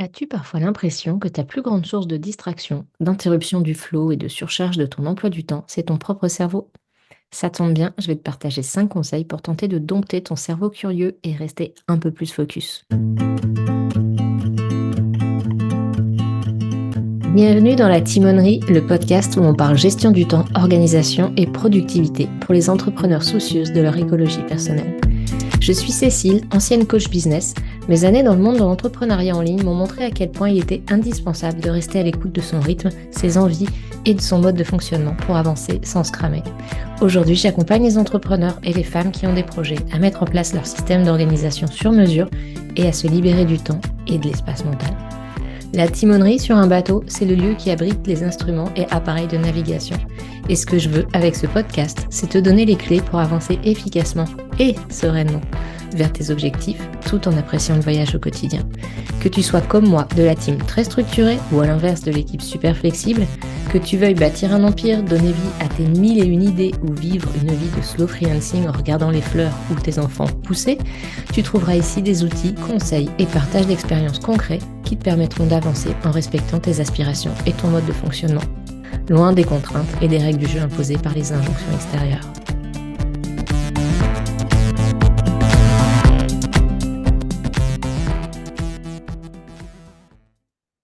As-tu parfois l'impression que ta plus grande source de distraction, d'interruption du flow et de surcharge de ton emploi du temps, c'est ton propre cerveau? Ça tombe bien, je vais te partager 5 conseils pour tenter de dompter ton cerveau curieux et rester un peu plus focus. Bienvenue dans la Timonerie, le podcast où on parle gestion du temps, organisation et productivité pour les entrepreneurs soucieuses de leur écologie personnelle. Je suis Cécile, ancienne coach business. Mes années dans le monde de l'entrepreneuriat en ligne m'ont montré à quel point il était indispensable de rester à l'écoute de son rythme, ses envies et de son mode de fonctionnement pour avancer sans se cramer. Aujourd'hui, j'accompagne les entrepreneurs et les femmes qui ont des projets à mettre en place leur système d'organisation sur mesure et à se libérer du temps et de l'espace mental. La timonerie sur un bateau, c'est le lieu qui abrite les instruments et appareils de navigation. Et ce que je veux avec ce podcast, c'est te donner les clés pour avancer efficacement et sereinement vers tes objectifs, tout en appréciant le voyage au quotidien. Que tu sois comme moi, de la team très structurée ou à l'inverse de l'équipe super flexible, que tu veuilles bâtir un empire, donner vie à tes 1001 idées ou vivre une vie de slow freelancing en regardant les fleurs ou tes enfants pousser, tu trouveras ici des outils, conseils et partages d'expériences concrets qui te permettront d'avancer en respectant tes aspirations et ton mode de fonctionnement, loin des contraintes et des règles du jeu imposées par les injonctions extérieures.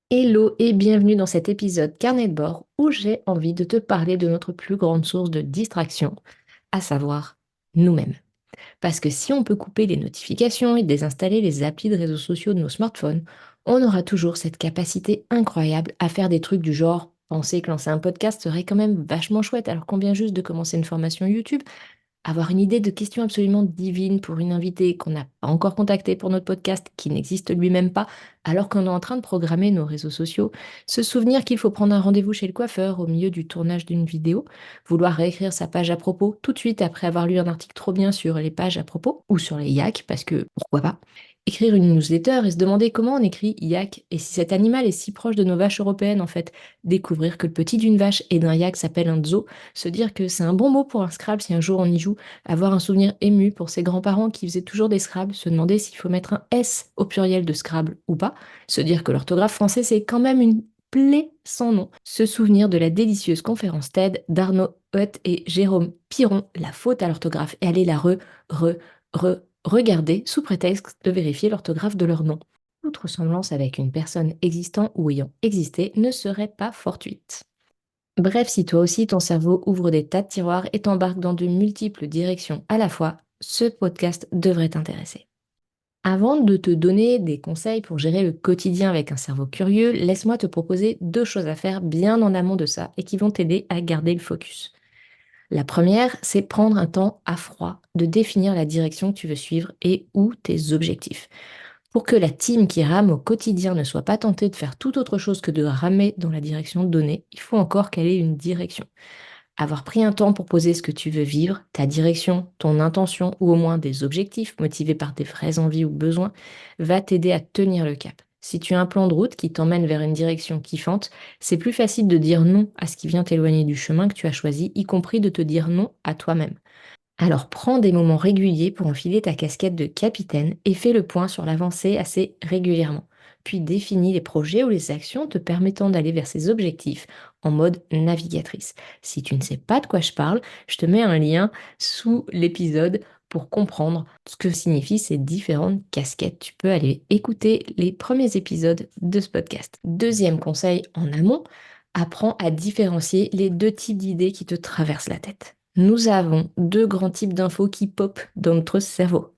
Hello et bienvenue dans cet épisode carnet de bord où j'ai envie de te parler de notre plus grande source de distraction, à savoir nous-mêmes. Parce que si on peut couper les notifications et désinstaller les applis de réseaux sociaux de nos smartphones, on aura toujours cette capacité incroyable à faire des trucs du genre penser que lancer un podcast serait quand même vachement chouette alors qu'on vient juste de commencer une formation YouTube, avoir une idée de question absolument divine pour une invitée qu'on n'a pas encore contactée pour notre podcast, qui n'existe lui-même pas, alors qu'on est en train de programmer nos réseaux sociaux, se souvenir qu'il faut prendre un rendez-vous chez le coiffeur au milieu du tournage d'une vidéo, vouloir réécrire sa page à propos tout de suite après avoir lu un article trop bien sur les pages à propos, ou sur les yaks, parce que pourquoi pas, écrire une newsletter et se demander comment on écrit yak, et si cet animal est si proche de nos vaches européennes en fait, découvrir que le petit d'une vache et d'un yak s'appelle un zo, se dire que c'est un bon mot pour un Scrabble si un jour on y joue, avoir un souvenir ému pour ses grands-parents qui faisaient toujours des Scrabble, se demander s'il faut mettre un S au pluriel de Scrabble ou pas, se dire que l'orthographe français c'est quand même une plaie sans nom, se souvenir de la délicieuse conférence TED d'Arnaud Hutt et Jérôme Piron, la faute à l'orthographe, et aller la regarder sous prétexte de vérifier l'orthographe de leur nom. Toute ressemblance avec une personne existant ou ayant existé ne serait pas fortuite. Bref, si toi aussi ton cerveau ouvre des tas de tiroirs et t'embarque dans de multiples directions à la fois, ce podcast devrait t'intéresser. Avant de te donner des conseils pour gérer le quotidien avec un cerveau curieux, laisse-moi te proposer 2 choses à faire bien en amont de ça et qui vont t'aider à garder le focus. La première, c'est prendre un temps à froid de définir la direction que tu veux suivre et ou tes objectifs. Pour que la team qui rame au quotidien ne soit pas tentée de faire tout autre chose que de ramer dans la direction donnée, il faut encore qu'elle ait une direction. Avoir pris un temps pour poser ce que tu veux vivre, ta direction, ton intention ou au moins des objectifs motivés par tes vraies envies ou besoins, va t'aider à tenir le cap. Si tu as un plan de route qui t'emmène vers une direction kiffante, c'est plus facile de dire non à ce qui vient t'éloigner du chemin que tu as choisi, y compris de te dire non à toi-même. Alors prends des moments réguliers pour enfiler ta casquette de capitaine et fais le point sur l'avancée assez régulièrement. Puis définis les projets ou les actions te permettant d'aller vers ces objectifs en mode navigatrice. Si tu ne sais pas de quoi je parle, je te mets un lien sous l'épisode pour comprendre ce que signifient ces différentes casquettes. Tu peux aller écouter les premiers épisodes de ce podcast. Deuxième conseil en amont, apprends à différencier les 2 types d'idées qui te traversent la tête. Nous avons 2 grands types d'infos qui popent dans notre cerveau.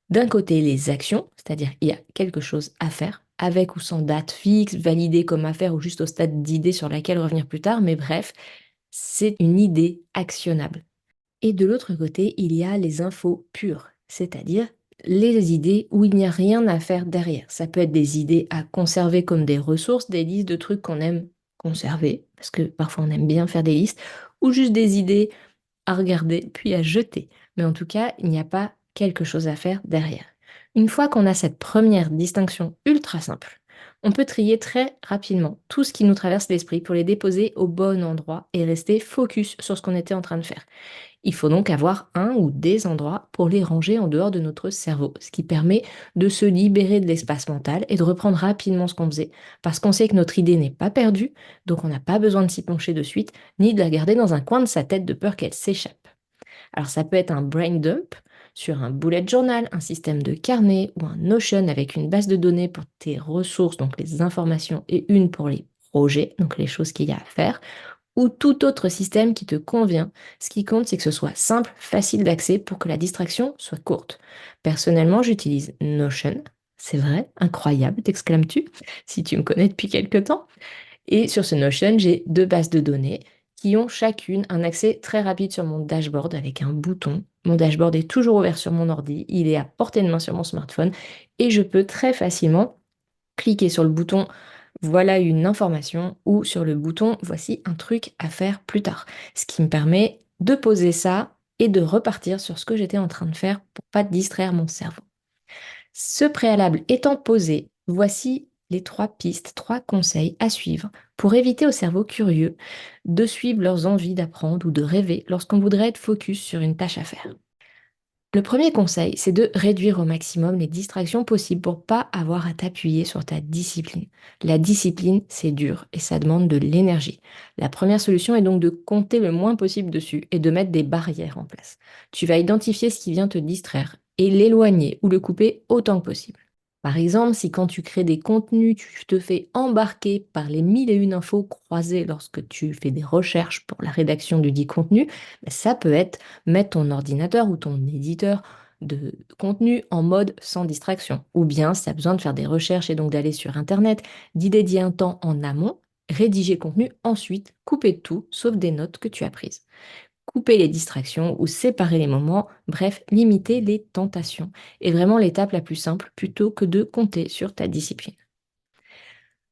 D'un côté, les actions, c'est-à-dire il y a quelque chose à faire, avec ou sans date fixe, validée comme à faire ou juste au stade d'idée sur laquelle revenir plus tard, mais bref, c'est une idée actionnable. Et de l'autre côté, il y a les infos pures, c'est-à-dire les idées où il n'y a rien à faire derrière. Ça peut être des idées à conserver comme des ressources, des listes de trucs qu'on aime conserver, parce que parfois on aime bien faire des listes, ou juste des idées à regarder, puis à jeter. Mais en tout cas, il n'y a pas quelque chose à faire derrière. Une fois qu'on a cette première distinction ultra simple, On peut trier très rapidement tout ce qui nous traverse l'esprit pour les déposer au bon endroit et rester focus sur ce qu'on était en train de faire. Il faut donc avoir un ou des endroits pour les ranger en dehors de notre cerveau, ce qui permet de se libérer de l'espace mental et de reprendre rapidement ce qu'on faisait, parce qu'on sait que notre idée n'est pas perdue, donc on n'a pas besoin de s'y pencher de suite, ni de la garder dans un coin de sa tête de peur qu'elle s'échappe. Alors ça peut être un brain dump sur un bullet journal, un système de carnet ou un Notion avec une base de données pour tes ressources, donc les informations, et une pour les projets, donc les choses qu'il y a à faire, ou tout autre système qui te convient. Ce qui compte, c'est que ce soit simple, facile d'accès pour que la distraction soit courte. Personnellement, j'utilise Notion. C'est vrai, incroyable, t'exclames-tu, si tu me connais depuis quelque temps. Et sur ce Notion, j'ai deux bases de données qui ont chacune un accès très rapide sur mon dashboard avec un bouton. Mon dashboard est toujours ouvert sur mon ordi, il est à portée de main sur mon smartphone et je peux très facilement cliquer sur le bouton voilà une information ou sur le bouton voici un truc à faire plus tard. Ce qui me permet de poser ça et de repartir sur ce que j'étais en train de faire pour pas distraire mon cerveau. Ce préalable étant posé, voici les trois pistes, trois conseils à suivre pour éviter au cerveau curieux de suivre leurs envies d'apprendre ou de rêver lorsqu'on voudrait être focus sur une tâche à faire. Le premier conseil, c'est de réduire au maximum les distractions possibles pour pas avoir à t'appuyer sur ta discipline. La discipline, c'est dur et ça demande de l'énergie. La première solution est donc de compter le moins possible dessus et de mettre des barrières en place. Tu vas identifier ce qui vient te distraire et l'éloigner ou le couper autant que possible. Par exemple, si quand tu crées des contenus, tu te fais embarquer par les mille et une infos croisées lorsque tu fais des recherches pour la rédaction du dit contenu, ben ça peut être mettre ton ordinateur ou ton éditeur de contenu en mode sans distraction. Ou bien, si tu as besoin de faire des recherches et donc d'aller sur Internet, d'y dédier un temps en amont, rédiger le contenu, ensuite couper tout, sauf des notes que tu as prises. Couper les distractions ou séparer les moments, bref, limiter les tentations est vraiment l'étape la plus simple plutôt que de compter sur ta discipline.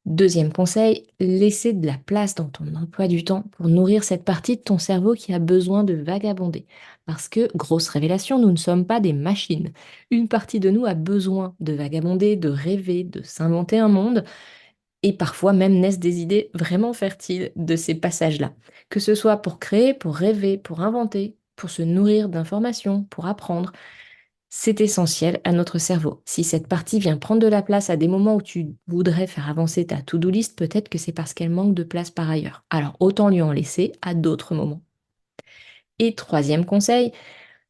Deuxième conseil, laisser de la place dans ton emploi du temps pour nourrir cette partie de ton cerveau qui a besoin de vagabonder. Parce que, grosse révélation, nous ne sommes pas des machines. Une partie de nous a besoin de vagabonder, de rêver, de s'inventer un monde, et parfois même naissent des idées vraiment fertiles de ces passages-là. Que ce soit pour créer, pour rêver, pour inventer, pour se nourrir d'informations, pour apprendre. C'est essentiel à notre cerveau. Si cette partie vient prendre de la place à des moments où tu voudrais faire avancer ta to-do list, peut-être que c'est parce qu'elle manque de place par ailleurs. Alors autant lui en laisser à d'autres moments. Et troisième conseil,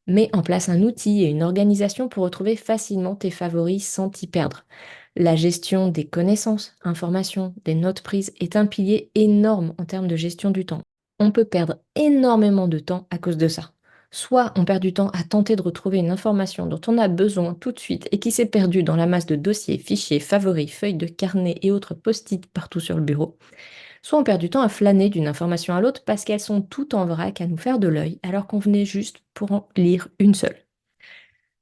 mets en place un outil et une organisation pour retrouver facilement tes favoris sans t'y perdre. La gestion des connaissances, informations, des notes prises est un pilier énorme en termes de gestion du temps. On peut perdre énormément de temps à cause de ça. Soit on perd du temps à tenter de retrouver une information dont on a besoin tout de suite et qui s'est perdue dans la masse de dossiers, fichiers, favoris, feuilles de carnet et autres post-it partout sur le bureau. Soit on perd du temps à flâner d'une information à l'autre parce qu'elles sont toutes en vrac à nous faire de l'œil alors qu'on venait juste pour en lire une seule.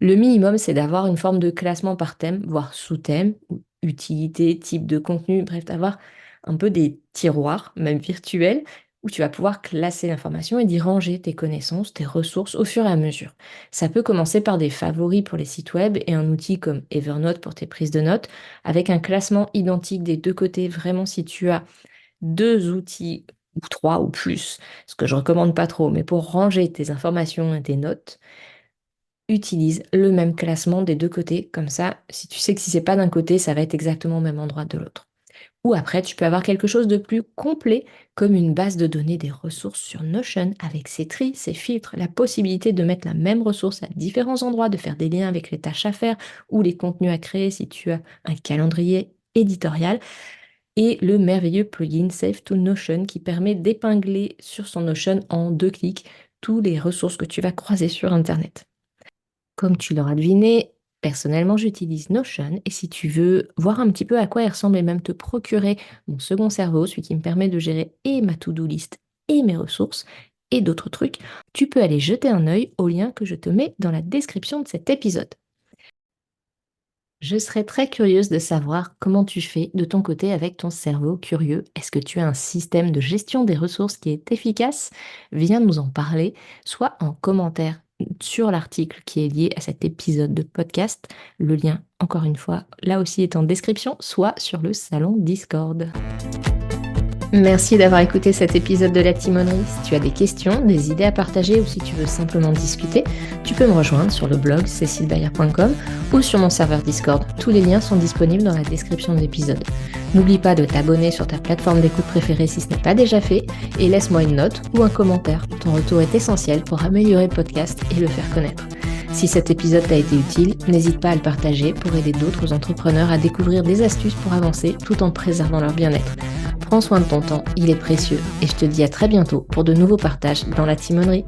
Le minimum, c'est d'avoir une forme de classement par thème, voire sous-thème, ou utilité, type de contenu, bref, d'avoir un peu des tiroirs, même virtuels, où tu vas pouvoir classer l'information et d'y ranger tes connaissances, tes ressources au fur et à mesure. Ça peut commencer par des favoris pour les sites web et un outil comme Evernote pour tes prises de notes, avec un classement identique des deux côtés, vraiment si tu as deux outils ou trois ou plus, ce que je recommande pas trop, mais pour ranger tes informations et tes notes, utilise le même classement des deux côtés. Comme ça, si tu sais que si c'est pas d'un côté, ça va être exactement au même endroit de l'autre. Ou après, tu peux avoir quelque chose de plus complet, comme une base de données des ressources sur Notion, avec ses tris, ses filtres, la possibilité de mettre la même ressource à différents endroits, de faire des liens avec les tâches à faire ou les contenus à créer si tu as un calendrier éditorial, et le merveilleux plugin Save to Notion qui permet d'épingler sur son Notion en deux clics toutes les ressources que tu vas croiser sur Internet. Comme tu l'auras deviné, personnellement, j'utilise Notion et si tu veux voir un petit peu à quoi il ressemble et même te procurer mon second cerveau, celui qui me permet de gérer et ma to-do list et mes ressources et d'autres trucs, tu peux aller jeter un œil au lien que je te mets dans la description de cet épisode. Je serais très curieuse de savoir comment tu fais de ton côté avec ton cerveau curieux. Est-ce que tu as un système de gestion des ressources qui est efficace? Viens nous en parler, soit en commentaire sur l'article qui est lié à cet épisode de podcast. Le lien, encore une fois, là aussi est en description, soit sur le salon Discord. Merci d'avoir écouté cet épisode de La Timonerie. Si tu as des questions, des idées à partager ou si tu veux simplement discuter, tu peux me rejoindre sur le blog cecilebayer.com ou sur mon serveur Discord. Tous les liens sont disponibles dans la description de l'épisode. N'oublie pas de t'abonner sur ta plateforme d'écoute préférée si ce n'est pas déjà fait et laisse-moi une note ou un commentaire. Ton retour est essentiel pour améliorer le podcast et le faire connaître. Si cet épisode t'a été utile, n'hésite pas à le partager pour aider d'autres entrepreneurs à découvrir des astuces pour avancer tout en préservant leur bien-être. Prends soin de ton temps, il est précieux et je te dis à très bientôt pour de nouveaux partages dans la timonerie.